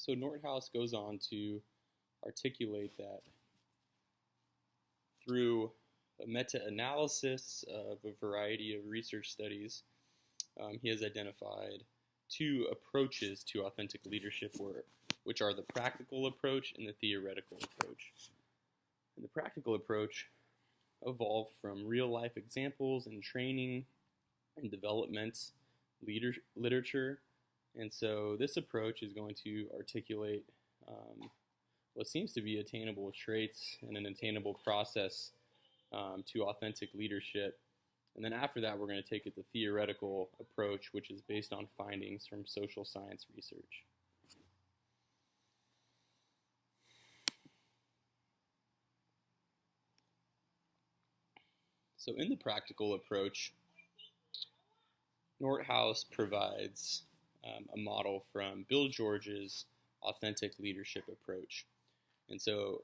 So Nordhaus goes on to articulate that through a meta-analysis of a variety of research studies, he has identified two approaches to authentic leadership work, which are the practical approach and the theoretical approach. And the practical approach evolved from real-life examples and training and development literature. And so this approach is going to articulate what seems to be attainable traits and an attainable process to authentic leadership. And then after that, we're going to take it the theoretical approach, which is based on findings from social science research. So in the practical approach, Nordhaus provides a model from Bill George's authentic leadership approach. And so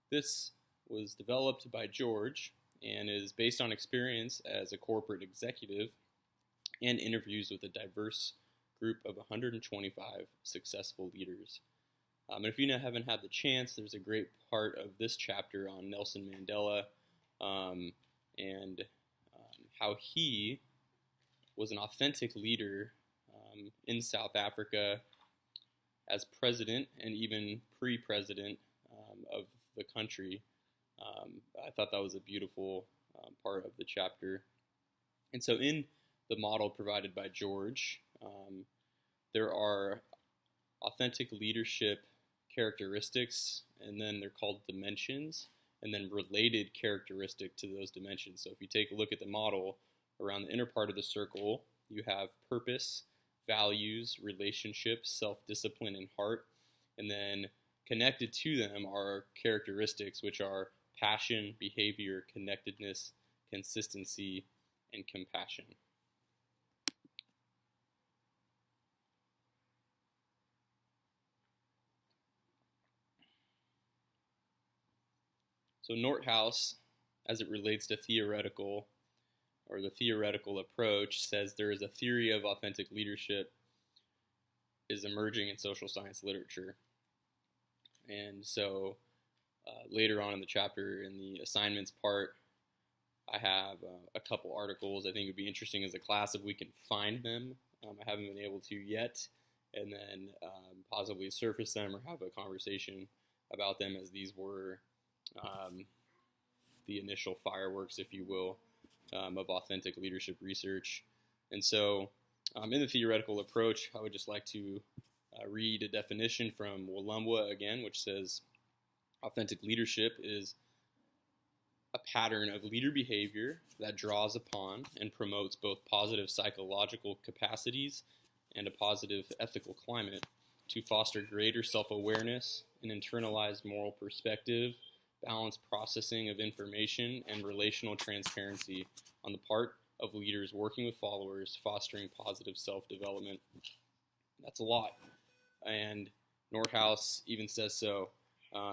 this was developed by George and is based on experience as a corporate executive and interviews with a diverse group of 125 successful leaders. And if you haven't had the chance, there's a great part of this chapter on Nelson Mandela and how he was an authentic leader in South Africa as president and even pre-president of the country. I thought that was a beautiful part of the chapter. And so in the model provided by George, there are authentic leadership characteristics, and then they're called dimensions, and then related characteristic to those dimensions. So if you take a look at the model, around the inner part of the circle, you have purpose, values, relationships, self-discipline, and heart. And then connected to them are characteristics, which are passion, behavior, connectedness, consistency, and compassion. So Nordhaus, as it relates to theoretical approach, says there is a theory of authentic leadership is emerging in social science literature. And so later on in the chapter, in the assignments part, I have a couple articles I think would be interesting as a class if we can find them. I haven't been able to yet, and then possibly surface them or have a conversation about them, as these were the initial fireworks, if you will, of authentic leadership research. And so in the theoretical approach, I would just like to read a definition from Wallumbwa again, which says, authentic leadership is a pattern of leader behavior that draws upon and promotes both positive psychological capacities and a positive ethical climate to foster greater self-awareness, an internalized moral perspective, balanced processing of information, and relational transparency on the part of leaders working with followers, fostering positive self-development. That's a lot, and Nordhaus even says so.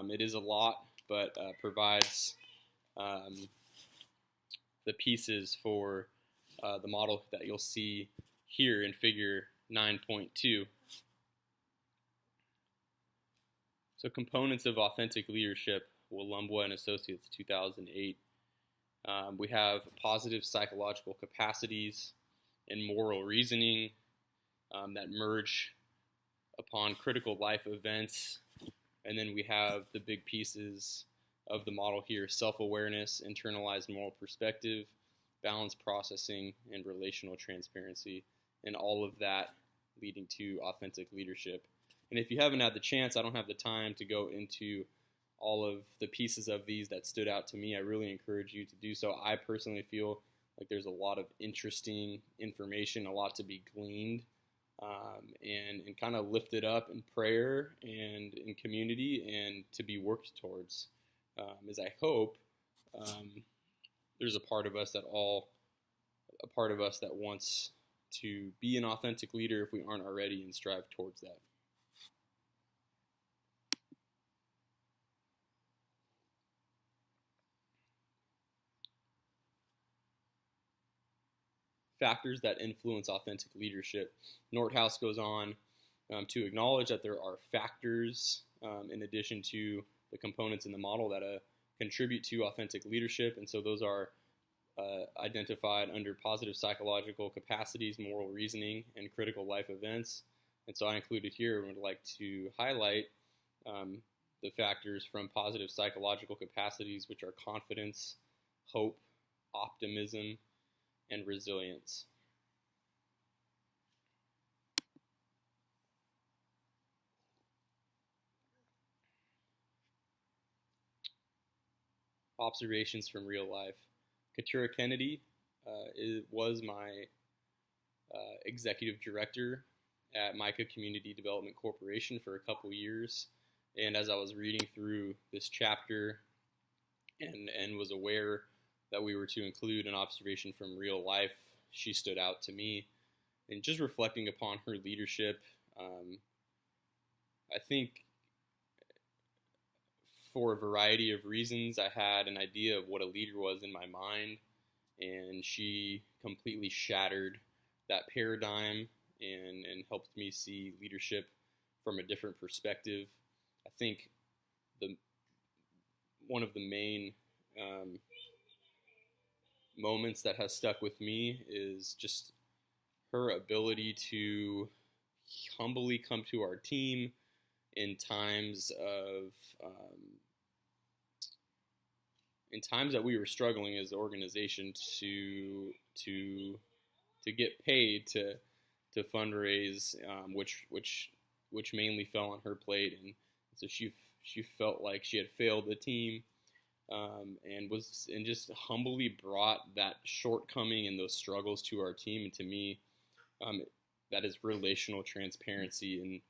It is a lot, but provides the pieces for the model that you'll see here in figure 9.2. So components of authentic leadership, Wallumbwa and Associates, 2008. We have positive psychological capacities and moral reasoning that merge upon critical life events. And then we have the big pieces of the model here: self-awareness, internalized moral perspective, balanced processing, and relational transparency, and all of that leading to authentic leadership. And if you haven't had the chance, I don't have the time to go into all of the pieces of these that stood out to me. I really encourage you to do so. I personally feel like there's a lot of interesting information, a lot to be gleaned, and kind of lifted up in prayer and in community and to be worked towards. As I hope there's a part of us that wants to be an authentic leader if we aren't already, and strive towards that. Factors that influence authentic leadership. Nordhaus goes on to acknowledge that there are factors in addition to the components in the model that contribute to authentic leadership. And so those are identified under positive psychological capacities, moral reasoning, and critical life events. And so I included here and would like to highlight the factors from positive psychological capacities, which are confidence, hope, optimism, and resilience. Observations from real life. Katura Kennedy was my executive director at Micah Community Development Corporation for a couple years. And as I was reading through this chapter and was aware that we were to include an observation from real life, she stood out to me. And just reflecting upon her leadership, I think for a variety of reasons, I had an idea of what a leader was in my mind, and she completely shattered that paradigm and helped me see leadership from a different perspective. I think one of the main moments that has stuck with me is just her ability to humbly come to our team in times that we were struggling as an organization to get paid to fundraise, which mainly fell on her plate, and so she felt like she had failed the team, and just humbly brought that shortcoming and those struggles to our team. And to me, that is relational transparency, and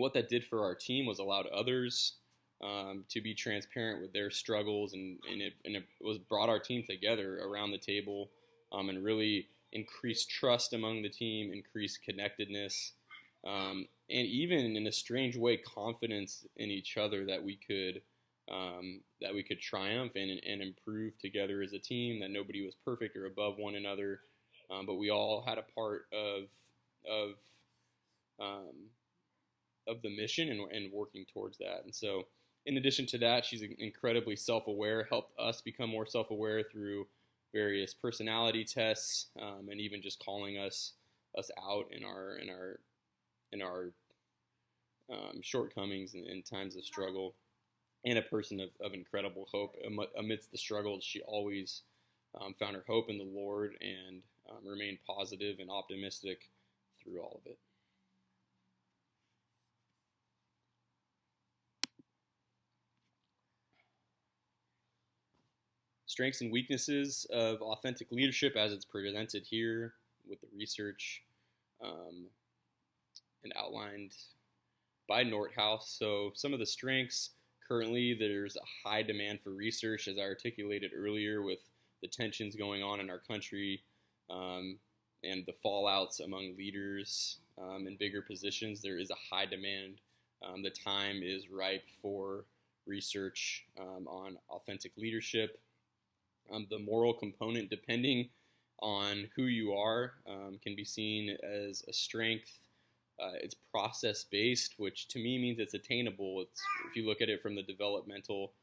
what that did for our team was allowed others to be transparent with their struggles, and it was brought our team together around the table, and really increased trust among the team, increased connectedness, and even in a strange way, confidence in each other that we could triumph and improve together as a team. That nobody was perfect or above one another, but we all had a part of the mission and working towards that. And so, in addition to that, she's incredibly self-aware, helped us become more self-aware through various personality tests, and even just calling us out in our shortcomings and times of struggle, and a person of incredible hope. Amidst the struggles, she always found her hope in the Lord and remained positive and optimistic through all of it. Strengths and weaknesses of authentic leadership as it's presented here with the research and outlined by Nordhaus. So some of the strengths: currently there's a high demand for research, as I articulated earlier, with the tensions going on in our country and the fallouts among leaders in bigger positions. There is a high demand. The time is ripe for research on authentic leadership. The moral component, depending on who you are, can be seen as a strength. It's process-based, which to me means it's attainable. If you look at it from the developmental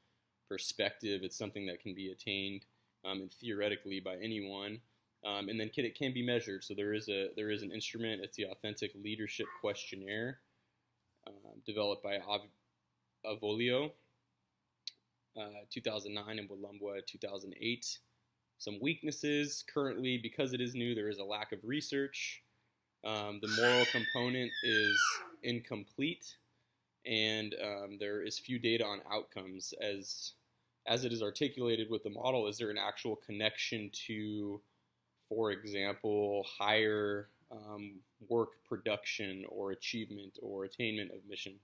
perspective, it's something that can be attained and theoretically by anyone. And then it can be measured. So there is an instrument. It's the Authentic Leadership Questionnaire, developed by Avolio, 2009, and Wallumbwa, 2008. Some weaknesses: currently, because it is new, there is a lack of research. The moral component is incomplete, and there is few data on outcomes. As it is articulated with the model, is there an actual connection to, for example, higher work production or achievement or attainment of mission?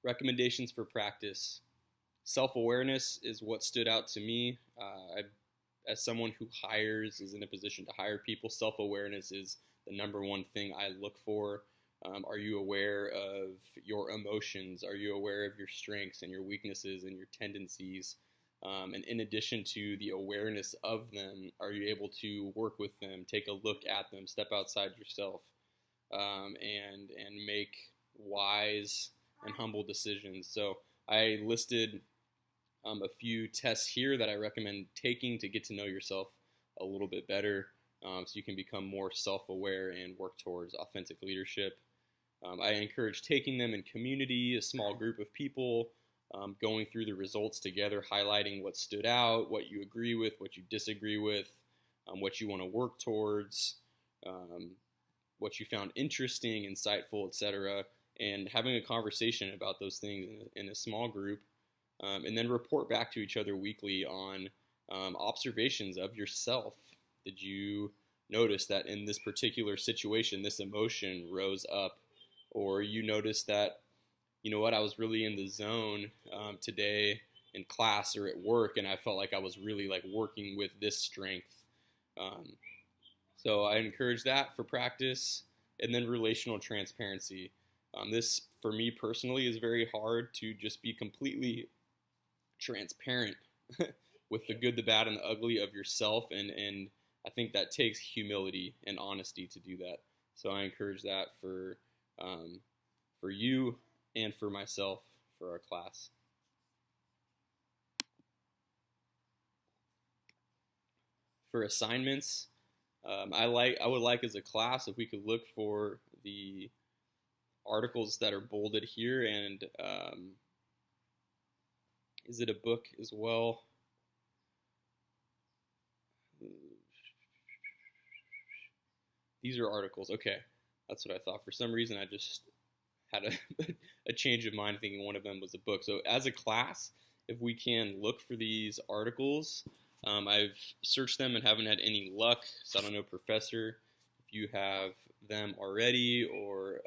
Recommendations for practice. Self-awareness is what stood out to me. As someone who is in a position to hire people, self-awareness is the number one thing I look for. Are you aware of your emotions? Are you aware of your strengths and your weaknesses and your tendencies? And in addition to the awareness of them, are you able to work with them, take a look at them, step outside yourself, and make wise and humble decisions? So I listed a few tests here that I recommend taking to get to know yourself a little bit better, so you can become more self-aware and work towards authentic leadership. I encourage taking them in community, a small group of people, going through the results together, highlighting what stood out, what you agree with, what you disagree with, what you want to work towards, what you found interesting, insightful, etc., and having a conversation about those things in a small group, and then report back to each other weekly on observations of yourself. Did you notice that in this particular situation, this emotion rose up? Or you noticed that, you know what, I was really in the zone today in class or at work, and I felt like I was really like working with this strength. So I encourage that for practice. And then relational transparency. This, for me personally, is very hard to just be completely transparent with the good, the bad, and the ugly of yourself. And I think that takes humility and honesty to do that. So I encourage that for you and for myself, for our class. For assignments, I would like as a class if we could look for the articles that are bolded here, and is it a book as well? These are articles. Okay, that's what I thought. For some reason, I just had a change of mind thinking one of them was a book. So as a class, if we can look for these articles, I've searched them and haven't had any luck. So I don't know, Professor, if you have them already or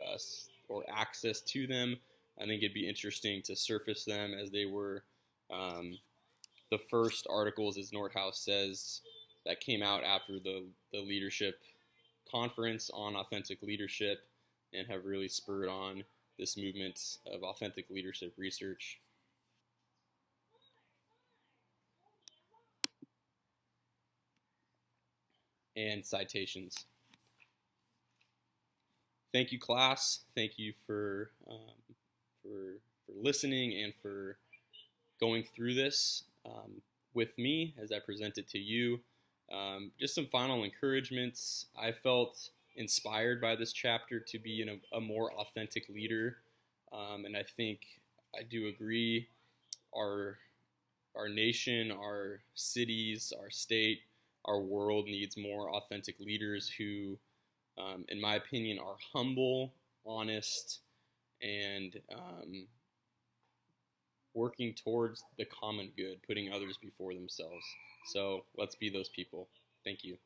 access to them. I think it'd be interesting to surface them, as they were the first articles, as Nordhaus says, that came out after the leadership conference on authentic leadership, and have really spurred on this movement of authentic leadership research. And citations. Thank you, class. Thank you for listening and for going through this with me as I present it to you. Just some final encouragements. I felt inspired by this chapter to be a more authentic leader, and I think I do agree. Our nation, our cities, our state, our world needs more authentic leaders who, in my opinion, are humble, honest, and working towards the common good, putting others before themselves. So let's be those people. Thank you.